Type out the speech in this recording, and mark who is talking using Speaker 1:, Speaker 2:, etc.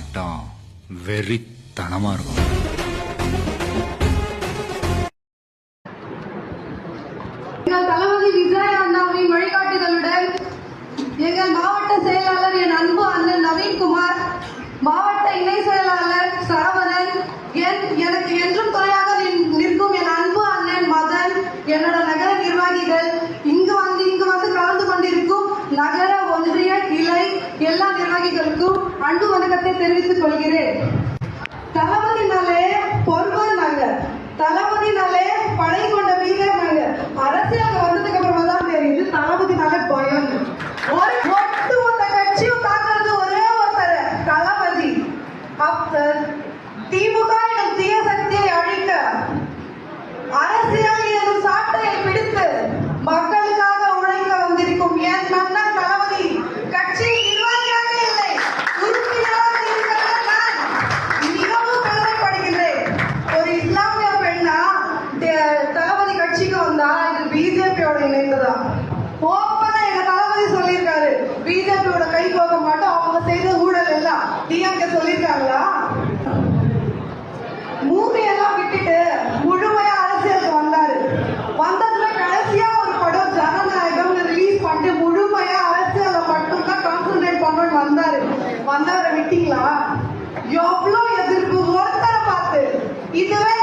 Speaker 1: ஆட்டம் வெறித்தனமா இருக்கும்.
Speaker 2: தளபதி விஜய் அண்ணாவின் வழிகாட்டுதலுடன் எங்கள் மாவட்ட செயலாளர் என் அன்பு அண்ணன் நவீன்குமார், மாவட்ட இணை செயலாளர் சரவணன், எனக்கு என்றும் துணையாக நிற்கும் என் அன்பு அண்ணன் மதன், என்னோட நகர நிர்வாகிகள், இங்கு வந்து கலந்து கொண்டிருக்கும் நகர ஒன்றிய கிளை எல்லா நிர்வாகிகளுக்கும் அன்பு வணக்கத்தை தெரிவித்துக் கொள்கிறேன். தளபதினாலே பொறுப்பர் நாங்க, தளபதினாலே படை கொண்ட வீரர் நாங்க. அரசியலுக்கு வந்ததுக்கு அப்புறமா தான் தெரியுது தளபதினாலே பயம். ஒரு ஒட்டுமொத்த கட்சியும் தாக்குறது ஒரே ஒருத்தர் தளபதி. திமுக எனும் தீய சக்தியை அழிக்க அரசியல் எனும் சாட்டையை பிடித்து மக்களுக்காக உழைக்க வந்திருக்கும் என் மன்னன் தளபதி கட்சி நிர்வாகியாக இல்லை, உறுப்பினராக இருக்கிற நான் மிகவும் பெருமைப்படுகின்றேன். ஒரு இஸ்லாமிய பெண்ணா தளபதி கட்சிக்கு வந்தா இது பிஜேபியோட இணைந்ததான். ஓப்பனா எங்க தளபதி சொல்லியிருக்காரு, பிஜேபியோட கை போக மாட்டோம், அவங்க செய்த ஊழல் எல்லாம் டிஎம்கே சொல்லியிருக்காங்களா? மூவி எல்லாம் விட்டுட்டு முழுமையா அரசியலுக்கு வந்தாரு. வந்ததுல கடைசியா ஒரு படம் ஜனநாயகம் ரிலீஸ் பண்ணிட்டு முழுமையா அரசியல மட்டும் தான் கான்சென்ட்ரேட் பண்ணணும்னு வந்தவரை விட்டீங்களா? எவ்வளவு எதிர்ப்பு ஒருத்தரை பார்த்து. இதுவே